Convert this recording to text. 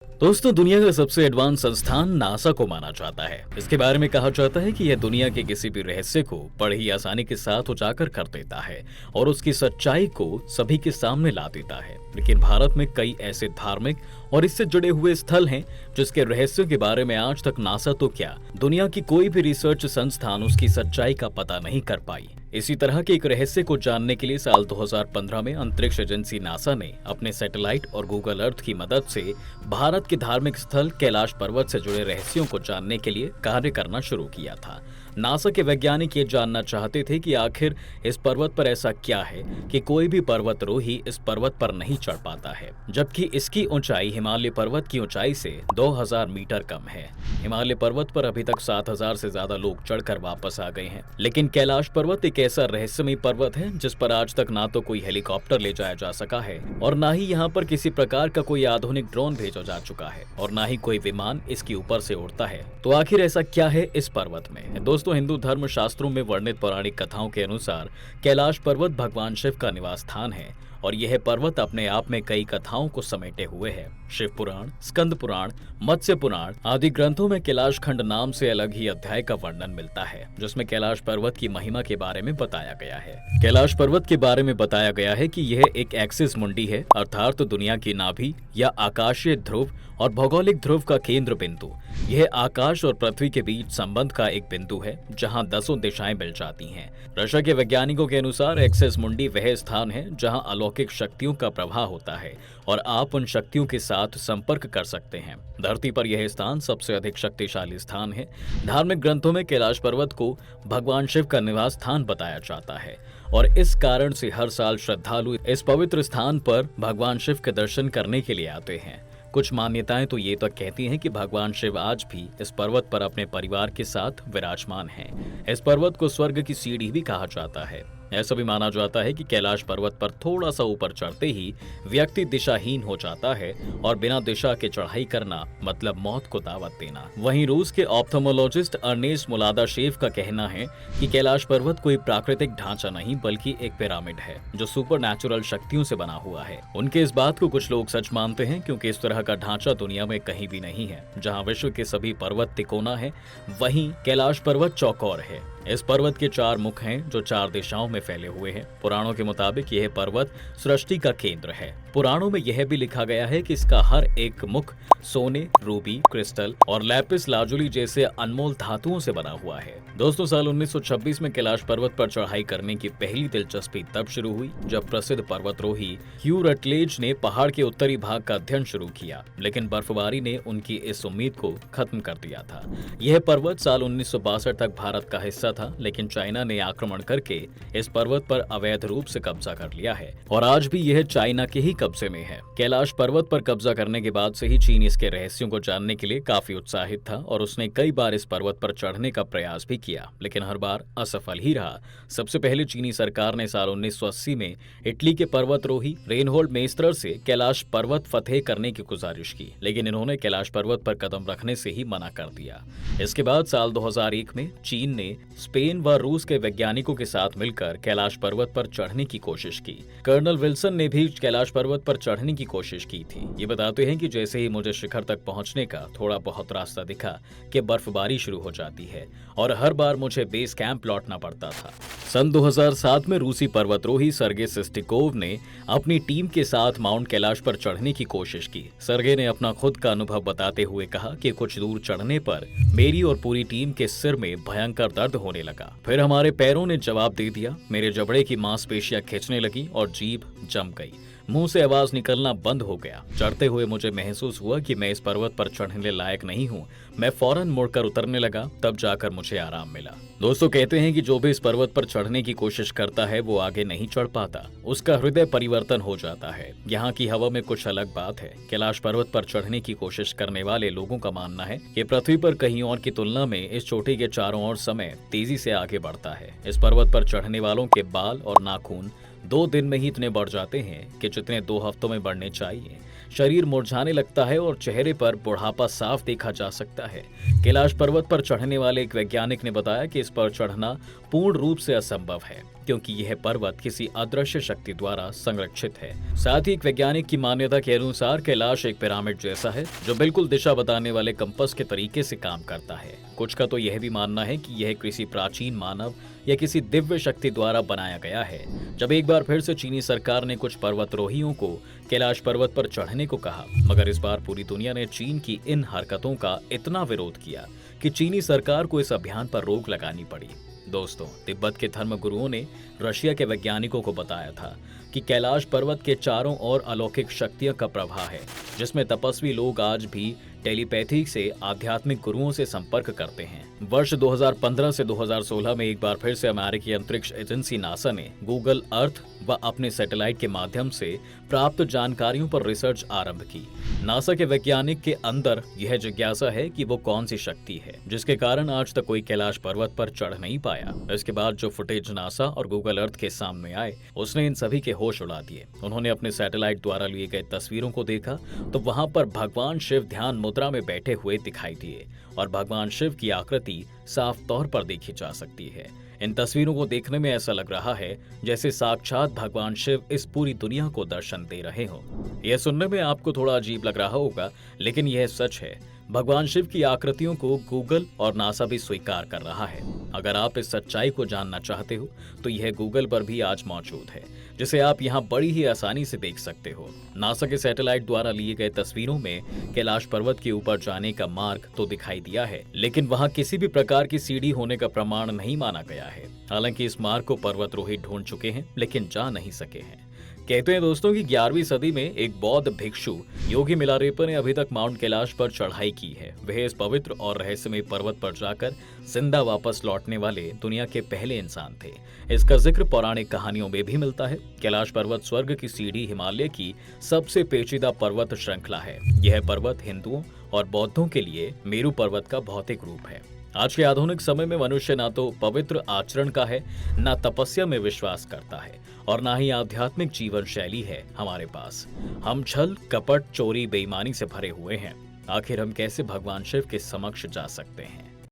दोस्तों, दुनिया का सबसे एडवांस संस्थान नासा को माना जाता है। इसके बारे में कहा जाता है कि यह दुनिया के किसी भी रहस्य को बड़े ही आसानी के साथ उजागर कर देता है और उसकी सच्चाई को सभी के सामने ला देता है। लेकिन भारत में कई ऐसे धार्मिक और इससे जुड़े हुए स्थल हैं जिसके रहस्यों के बारे में आज तक नासा तो क्या, दुनिया की कोई भी रिसर्च संस्थान उसकी सच्चाई का पता नहीं कर पाई। इसी तरह के एक रहस्य को जानने के लिए साल 2015 में अंतरिक्ष एजेंसी नासा ने अपने सैटेलाइट और गूगल अर्थ की मदद से भारत के धार्मिक स्थल कैलाश पर्वत से जुड़े रहस्यों को जानने के लिए कार्य करना शुरू किया था। नासा के वैज्ञानिक ये जानना चाहते थे कि आखिर इस पर्वत पर ऐसा क्या है कि कोई भी पर्वतारोही इस पर्वत पर नहीं चढ़ पाता है, जबकि इसकी ऊंचाई हिमालय पर्वत की ऊंचाई से 2000 मीटर कम है। हिमालय पर्वत पर अभी तक 7000 से ज्यादा लोग चढ़कर वापस आ गए हैं, लेकिन कैलाश पर्वत एक ऐसा रहस्यमय पर्वत है जिस पर आज तक ना तो कोई हेलीकॉप्टर ले जाया जा सका है और ना ही यहाँ पर किसी प्रकार का कोई आधुनिक ड्रोन भेजा जा चुका है और ना ही कोई विमान इसके ऊपर से उड़ता है। तो आखिर ऐसा क्या है इस पर्वत में? दोस्तों, हिंदू धर्म शास्त्रों में वर्णित पौराणिक कथाओं के अनुसार कैलाश पर्वत भगवान शिव का निवास स्थान है और यह पर्वत अपने आप में कई कथाओं को समेटे हुए है। शिव पुराण, स्कंद पुराण, मत्स्य पुराण आदि ग्रंथों में कैलाश खंड नाम से अलग ही अध्याय का वर्णन मिलता है, जिसमें कैलाश पर्वत की महिमा के बारे में बताया गया है। कैलाश पर्वत के बारे में बताया गया है कि यह एक एक्सिस मुंडी है, अर्थात दुनिया की नाभि या आकाशीय ध्रुव और भौगोलिक ध्रुव का केंद्र बिंदु। यह आकाश और पृथ्वी के बीच संबंध का एक बिंदु है जहां 10 दिशाएं मिल जाती हैं। रशिया के वैज्ञानिकों के अनुसार एक्सिस मुंडी वह स्थान है जहां अलौकिक शक्तियों का प्रवाह होता है और आप उन शक्तियों के साथ संपर्क कर सकते हैं। धरती पर यह स्थान सबसे अधिक शक्तिशाली स्थान है। धार्मिक ग्रंथों में कैलाश पर्वत को भगवान शिव का निवास स्थान बताया जाता है और इस कारण से हर साल श्रद्धालु इस पवित्र स्थान पर भगवान शिव के दर्शन करने के लिए आते हैं। कुछ मान्यताएं तो ये तक कहती हैं कि भगवान शिव आज भी इस पर्वत पर अपने परिवार के साथ विराजमान हैं। इस पर्वत को स्वर्ग की सीढ़ी भी कहा जाता है। ऐसा भी माना जाता है कि कैलाश पर्वत पर थोड़ा सा ऊपर चढ़ते ही व्यक्ति दिशाहीन हो जाता है और बिना दिशा के चढ़ाई करना मतलब मौत को दावत देना। वहीं रूस के ऑप्थेमोलॉजिस्ट अर्नेस्ट मुलादाशेव का कहना है कि कैलाश पर्वत कोई प्राकृतिक ढांचा नहीं बल्कि एक पिरामिड है जो सुपरनैचुरल शक्तियों से बना हुआ है। उनके इस बात को कुछ लोग सच मानते हैं क्योंकि इस तरह का ढांचा दुनिया में कहीं भी नहीं है। जहाँ विश्व के सभी पर्वत तिकोना है, वहीं कैलाश पर्वत चौकोर है। इस पर्वत के 4 मुख हैं जो 4 दिशाओं में फैले हुए हैं। पुराणों के मुताबिक यह पर्वत सृष्टि का केंद्र है। पुराणों में यह भी लिखा गया है कि इसका हर एक मुख सोने, रूबी, क्रिस्टल और लैपिस लाजुली जैसे अनमोल धातुओं से बना हुआ है। दोस्तों, साल 1926 में कैलाश पर्वत पर चढ़ाई करने की पहली दिलचस्पी तब शुरू हुई जब प्रसिद्ध पर्वतारोही ह्यू रटलेज ने पहाड़ के उत्तरी भाग का अध्ययन शुरू किया, लेकिन बर्फबारी ने उनकी इस उम्मीद को खत्म कर दिया था। यह पर्वत साल 1962 तक भारत का हिस्सा था, लेकिन चाइना ने आक्रमण करके इस पर्वत पर अवैध रूप से कब्जा कर लिया है और आज भी यह चाइना के ही कब्जे में है। कैलाश पर्वत पर कब्जा करने के बाद से ही चीन इसके रहस्यों को जानने के लिए काफी उत्साहित था और उसने कई बार इस पर्वत पर चढ़ने का प्रयास भी किया, लेकिन हर बार असफल ही रहा। सबसे पहले चीनी सरकार ने साल 1980 में इटली के पर्वतारोही रेनहोल्ड मेस्टर से कैलाश पर्वत फतेह करने की गुजारिश की, लेकिन इन्होंने कैलाश पर्वत पर कदम रखने से ही मना कर दिया। इसके बाद साल 2001 में चीन ने स्पेन व रूस के वैज्ञानिकों के साथ मिलकर कैलाश पर्वत पर चढ़ने की कोशिश की। कर्नल विल्सन ने भी कैलाश पर्वत पर चढ़ने की कोशिश की थी। ये बताते हैं कि जैसे ही मुझे शिखर तक पहुंचने का थोड़ा बहुत रास्ता दिखा कि बर्फबारी शुरू हो जाती है और हर बार मुझे बेस कैंप लौटना पड़ता था। सन 2007 में रूसी पर्वतारोही सर्गे सिस्टिकोव ने अपनी टीम के साथ माउंट कैलाश पर चढ़ने की कोशिश की। सर्गे ने अपना खुद का अनुभव बताते हुए कहा कि कुछ दूर चढ़ने पर मेरी और पूरी टीम के सिर में भयंकर दर्द होने लगा। फिर हमारे पैरों ने जवाब दे दिया। मेरे जबड़े की मांसपेशियां खिंचने लगी और जीभ जम गई। मुंह से आवाज निकलना बंद हो गया। चढ़ते हुए मुझे महसूस हुआ कि मैं इस पर्वत पर चढ़ने लायक नहीं हूँ। मैं फौरन मुड़कर उतरने लगा, तब जाकर मुझे आराम मिला। दोस्तों, कहते हैं कि जो भी इस पर्वत पर चढ़ने की कोशिश करता है वो आगे नहीं चढ़ पाता, उसका हृदय परिवर्तन हो जाता है। यहाँ की हवा में कुछ अलग बात है। कैलाश पर्वत पर चढ़ने की कोशिश करने वाले लोगों का मानना है कि पृथ्वी पर कहीं और की तुलना में इस चोटी के चारों ओर समय तेजी से आगे बढ़ता है। इस पर्वत पर चढ़ने वालों के बाल और नाखून 2 दिन में ही इतने बढ़ जाते हैं कि जितने 2 हफ्तों में बढ़ने चाहिए। शरीर मुरझाने लगता है और चेहरे पर बुढ़ापा साफ देखा जा सकता है। कैलाश पर्वत पर चढ़ने वाले एक वैज्ञानिक ने बताया कि इस पर चढ़ना पूर्ण रूप से असंभव है। क्योंकि यह पर्वत किसी अदृश्य शक्ति द्वारा संरक्षित है। साथ ही एक वैज्ञानिक की मान्यता के अनुसार कैलाश एक पिरामिड जैसा है जो बिल्कुल दिशा बताने वाले कंपास के तरीके से काम करता है। कुछ का तो यह भी मानना है कि यह किसी प्राचीन मानव या किसी दिव्य शक्ति द्वारा बनाया गया है। जब एक बार फिर से चीनी सरकार ने कुछ पर्वतारोहियों को कैलाश पर्वत पर चढ़ने को कहा, मगर इस बार पूरी दुनिया ने चीन की इन हरकतों का इतना विरोध किया कि चीनी सरकार को इस अभियान पर रोक लगानी पड़ी। दोस्तों, तिब्बत के धर्मगुरुओं ने रशिया के वैज्ञानिकों को बताया था कि कैलाश पर्वत के चारों ओर अलौकिक शक्तियों का प्रवाह है, जिसमें तपस्वी लोग आज भी टेलीपैथी से आध्यात्मिक गुरुओं से संपर्क करते हैं। वर्ष 2015 से 2016 में एक बार फिर से अमेरिकी अंतरिक्ष एजेंसी नासा ने गूगल अर्थ व अपने सैटेलाइट के माध्यम से प्राप्त जानकारियों पर रिसर्च आरंभ की। नासा के वैज्ञानिक के अंदर यह जिज्ञासा है कि वो कौन सी शक्ति है जिसके कारण आज तक कोई कैलाश पर्वत पर चढ़ नहीं पाया। इसके बाद जो फुटेज नासा और गूगल अर्थ के सामने आए, उसने इन सभी के होश उड़ा दिए। उन्होंने अपने सैटेलाइट द्वारा लिए गए तस्वीरों को देखा तो वहां पर भगवान शिव ध्यान मुद्रा में बैठे हुए दिखाई दिए और भगवान शिव की आकृति साफ तौर पर देखी जा सकती है। इन तस्वीरों को देखने में ऐसा लग रहा है जैसे साक्षात भगवान शिव इस पूरी दुनिया को दर्शन दे रहे हो। यह सुनने में आपको थोड़ा अजीब लग रहा होगा, लेकिन यह सच है। भगवान शिव की आकृतियों को गूगल और नासा भी स्वीकार कर रहा है। अगर आप इस सच्चाई को जानना चाहते हो तो यह गूगल पर भी आज मौजूद है, जिसे आप यहाँ बड़ी ही आसानी से देख सकते हो। नासा के सैटेलाइट द्वारा लिए गए तस्वीरों में कैलाश पर्वत के ऊपर जाने का मार्ग तो दिखाई दिया है, लेकिन वहाँ किसी भी प्रकार की सीढ़ी होने का प्रमाण नहीं माना गया है। हालांकि इस मार्ग को पर्वतारोही ढूंढ चुके हैं, लेकिन जा नहीं सके हैं। कहते हैं दोस्तों कि 11वीं सदी में एक बौद्ध भिक्षु योगी मिलारेपा ने अभी तक माउंट कैलाश पर चढ़ाई की है। वह इस पवित्र और रहस्यमय पर्वत पर जाकर जिंदा वापस लौटने वाले दुनिया के पहले इंसान थे। इसका जिक्र पौराणिक कहानियों में भी मिलता है। कैलाश पर्वत स्वर्ग की सीढ़ी हिमालय की सबसे पेचीदा पर्वत श्रृंखला है। यह पर्वत हिंदुओं और बौद्धों के लिए मेरू पर्वत का भौतिक रूप है। आज के आधुनिक समय में मनुष्य ना तो पवित्र आचरण का है, ना तपस्या में विश्वास करता है और ना ही आध्यात्मिक जीवन शैली है हमारे पास। हम छल, कपट, चोरी, बेईमानी से भरे हुए हैं। आखिर हम कैसे भगवान शिव के समक्ष जा सकते हैं?